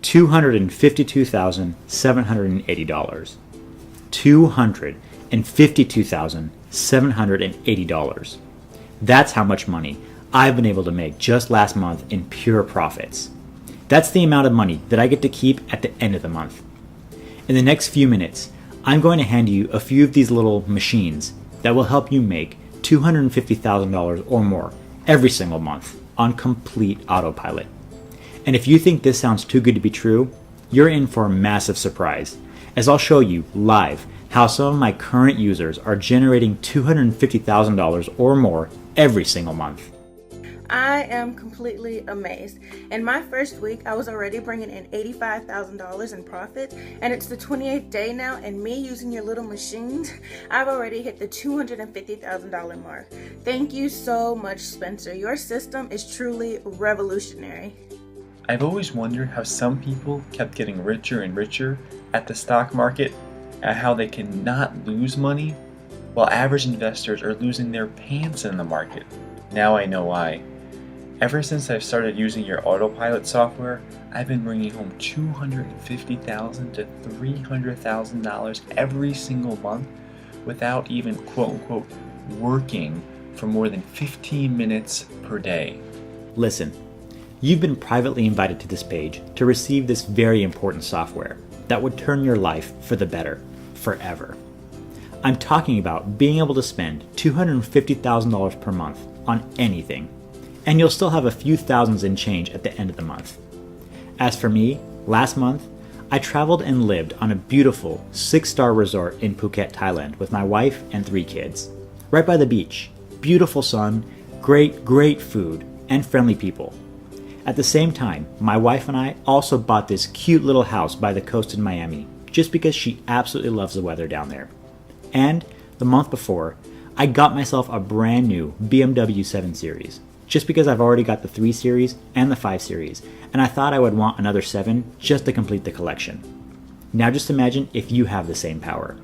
$252,780. $252,780. That's how much money I've been able to make just last month in pure profits. That's the amount of money that I get to keep at the end of the month. In the next few minutes, I'm going to hand you a few of these little machines that will help you make $250,000 or more every single month on complete autopilot. And if you think this sounds too good to be true, you're in for a massive surprise, as I'll show you live how some of my current users are generating $250,000 or more every single month. I am completely amazed. In my first week, I was already bringing in $85,000 in profit, and it's the 28th day now, and me using your little machines, I've already hit the $250,000 mark. Thank you so much, Spencer. Your system is truly revolutionary. I've always wondered how some people kept getting richer and richer at the stock market and how they cannot lose money while average investors are losing their pants in the market. Now I know why. Ever since I've started using your autopilot software, I've been bringing home $250,000 to $300,000 every single month without even quote-unquote working for more than 15 minutes per day. Listen, you've been privately invited to this page to receive this very important software that would turn your life for the better, forever. I'm talking about being able to spend $250,000 per month on anything, and you'll still have a few thousands in change at the end of the month. As for me, last month, I traveled and lived on a beautiful 6-star resort in Phuket, Thailand with my wife and 3 kids. Right by the beach, beautiful sun, great food, and friendly people. At the same time, my wife and I also bought this cute little house by the coast in Miami, just because she absolutely loves the weather down there. And the month before, I got myself a brand new BMW 7 Series, just because I've already got the 3 Series and the 5 Series, and I thought I would want another 7 just to complete the collection. Now just imagine if you have the same power.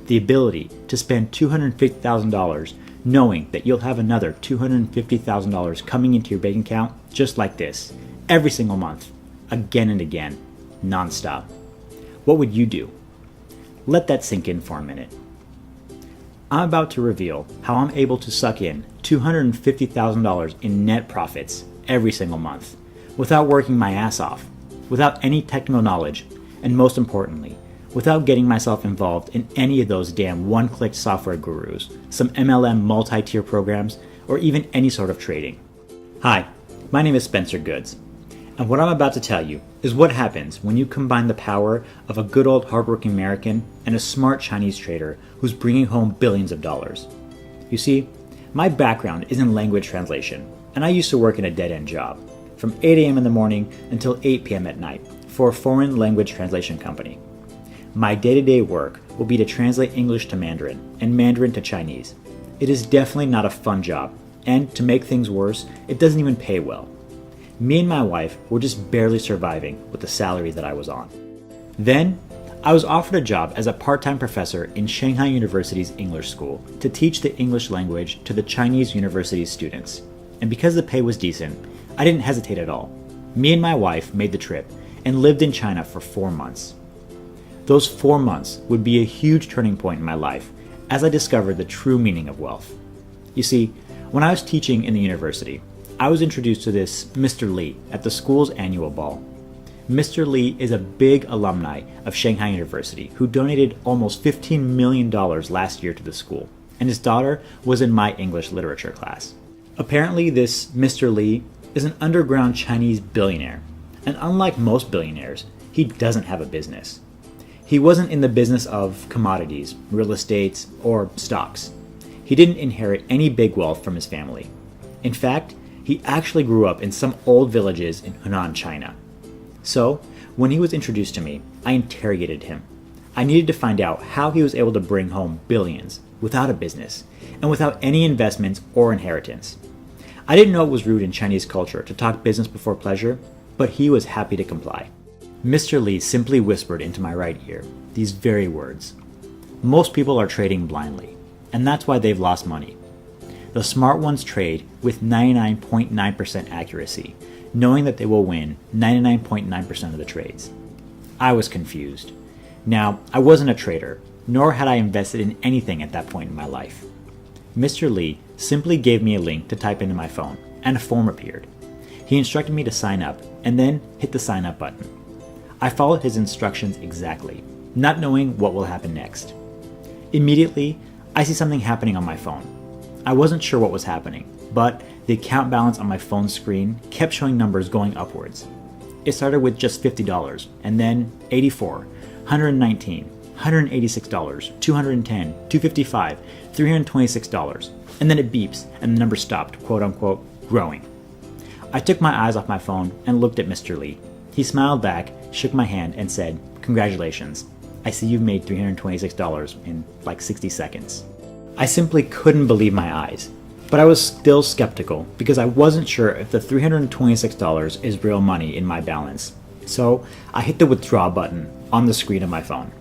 The ability to spend $250,000 knowing that you'll have another $250,000 coming into your bank account just like this, every single month, again and again, non-stop. What would you do? Let that sink in for a minute. I'm about to reveal how I'm able to suck in $250,000 in net profits every single month, without working my ass off, without any technical knowledge, and most importantly, without getting myself involved in any of those damn one-click software gurus, some MLM multi-tier programs, or even any sort of trading. Hi, my name is Spencer Goods, and what I'm about to tell you is what happens when you combine the power of a good old hardworking American and a smart Chinese trader who's bringing home billions of dollars. You see, my background is in language translation, and I used to work in a dead-end job, from 8 a.m. in the morning until 8 p.m. at night, for a foreign language translation company. My day-to-day work will be to translate English to Mandarin and Mandarin to Chinese. It is definitely not a fun job, and to make things worse, it doesn't even pay well. Me and my wife were just barely surviving with the salary that I was on. Then, I was offered a job as a part-time professor in Shanghai University's English school to teach the English language to the Chinese university students. And because the pay was decent, I didn't hesitate at all. Me and my wife made the trip and lived in China for 4 months. Those 4 months would be a huge turning point in my life as I discovered the true meaning of wealth. You see, when I was teaching in the university, I was introduced to this Mr. Lee at the school's annual ball. Mr. Lee is a big alumni of Shanghai University who donated almost $15 million last year to the school, and his daughter was in my English literature class. Apparently, this Mr. Lee is an underground Chinese billionaire, and unlike most billionaires, he doesn't have a business. He wasn't in the business of commodities, real estate, or stocks. He didn't inherit any big wealth from his family. In fact, he actually grew up in some old villages in Hunan, China. So, when he was introduced to me, I interrogated him. I needed to find out how he was able to bring home billions without a business and without any investments or inheritance. I didn't know it was rude in Chinese culture to talk business before pleasure, but he was happy to comply. Mr. Lee simply whispered into my right ear these very words. Most people are trading blindly, and that's why they've lost money. The smart ones trade with 99.9% accuracy, knowing that they will win 99.9% of the trades. I was confused. Now, I wasn't a trader, nor had I invested in anything at that point in my life. Mr. Lee simply gave me a link to type into my phone, and a form appeared. He instructed me to sign up, and then hit the sign up button. I followed his instructions exactly, not knowing what will happen next. Immediately, I see something happening on my phone. I wasn't sure what was happening, but the account balance on my phone screen kept showing numbers going upwards. It started with just $50, and then $84, $119, $186, $210, $255, $326, and then it beeps and the number stopped, quote unquote, growing. I took my eyes off my phone and looked at Mr. Lee. He smiled back, shook my hand, and said, "Congratulations. I see you've made $326 in like 60 seconds." I simply couldn't believe my eyes, but I was still skeptical because I wasn't sure if the $326 is real money in my balance. So I hit the withdraw button on the screen of my phone.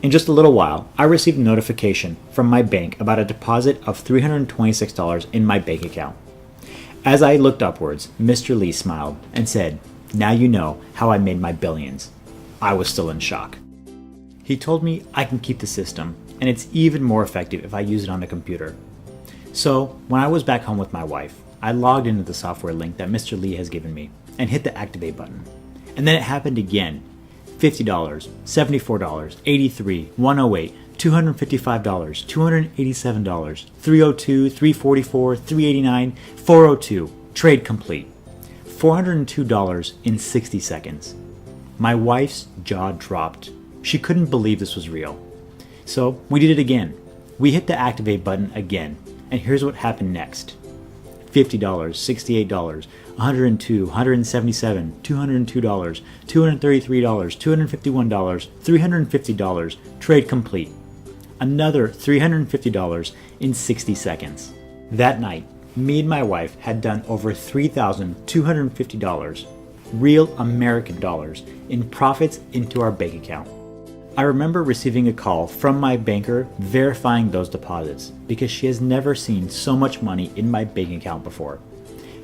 In just a little while, I received a notification from my bank about a deposit of $326 in my bank account. As I looked upwards, Mr. Lee smiled and said, "Now you know how I made my billions." I was still in shock. He told me I can keep the system, and it's even more effective if I use it on the computer. So, when I was back home with my wife, I logged into the software link that Mr. Lee has given me and hit the activate button. And then it happened again. $50, $74, $83, $108, $255, $287, $302, $344, $389, $402. Trade complete. $402 in 60 seconds. My wife's jaw dropped. She couldn't believe this was real. So we did it again. We hit the activate button again, and here's what happened next. $50, $68, $102, $177, $202, $233, $251, $350, trade complete. Another $350 in 60 seconds. That night, me and my wife had done over $3,250, real American dollars, in profits into our bank account. I remember receiving a call from my banker verifying those deposits because she has never seen so much money in my bank account before.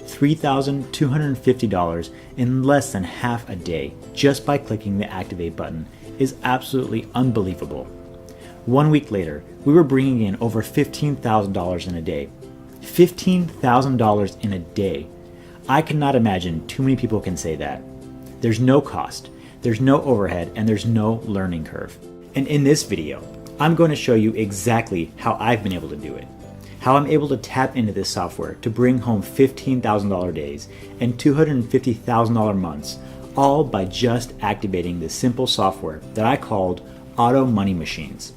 $3,250 in less than half a day just by clicking the activate button is absolutely unbelievable. 1 week later, we were bringing in over $15,000 in a day. $15,000 in a day. I cannot imagine too many people can say that. There's no cost. There's no overhead, and there's no learning curve. And in this video, I'm going to show you exactly how I've been able to do it. How I'm able to tap into this software to bring home $15,000 days and $250,000 months, all by just activating this simple software that I called Auto Money Machines.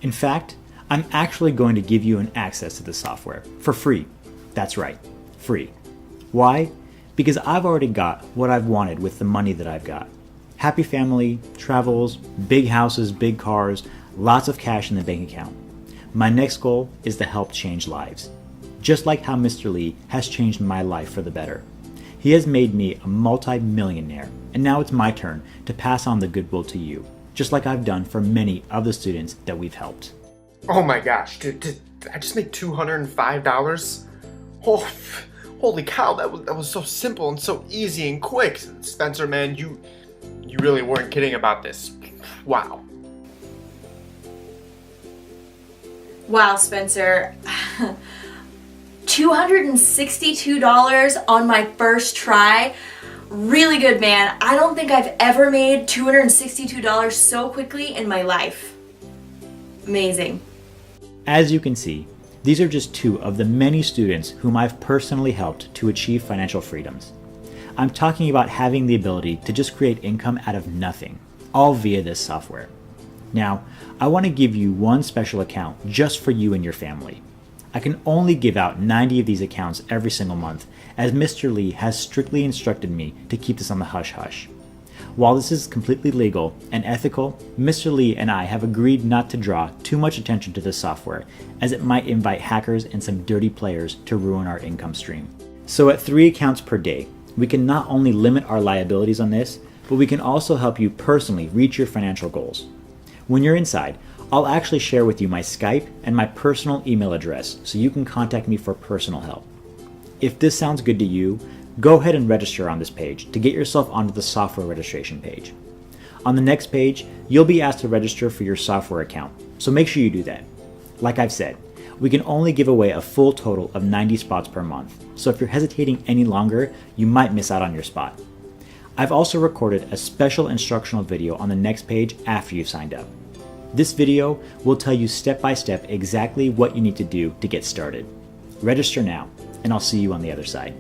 In fact, I'm actually going to give you an access to the software for free. That's right, free. Why? Because I've already got what I've wanted with the money that I've got. Happy family, travels, big houses, big cars, lots of cash in the bank account. My next goal is to help change lives. Just like how Mr. Lee has changed my life for the better. He has made me a multi-millionaire, and now it's my turn to pass on the goodwill to you, just like I've done for many of the students that we've helped. Oh my gosh, did I just make $205? Oh, holy cow, that was so simple and so easy and quick. Spencer, man, you really weren't kidding about this. Wow. Wow, Spencer. $262 on my first try. Really good, man. I don't think I've ever made $262 so quickly in my life. Amazing. As you can see, these are just two of the many students whom I've personally helped to achieve financial freedoms. I'm talking about having the ability to just create income out of nothing, all via this software. Now, I want to give you one special account just for you and your family. I can only give out 90 of these accounts every single month, as Mr. Lee has strictly instructed me to keep this on the hush-hush. While this is completely legal and ethical, Mr. Lee and I have agreed not to draw too much attention to this software, as it might invite hackers and some dirty players to ruin our income stream. So at 3 accounts per day, we can not only limit our liabilities on this, but we can also help you personally reach your financial goals. When you're inside, I'll actually share with you my Skype and my personal email address so you can contact me for personal help. If this sounds good to you, Go ahead and register on this page to get yourself onto the software registration page. On the next page, you'll be asked to register for your software account, so make sure you do that. Like I've said, we can only give away a full total of 90 spots per month, so if you're hesitating any longer, you might miss out on your spot. I've also recorded a special instructional video on the next page after you've signed up. This video will tell you step by step exactly what you need to do to get started. Register now, and I'll see you on the other side.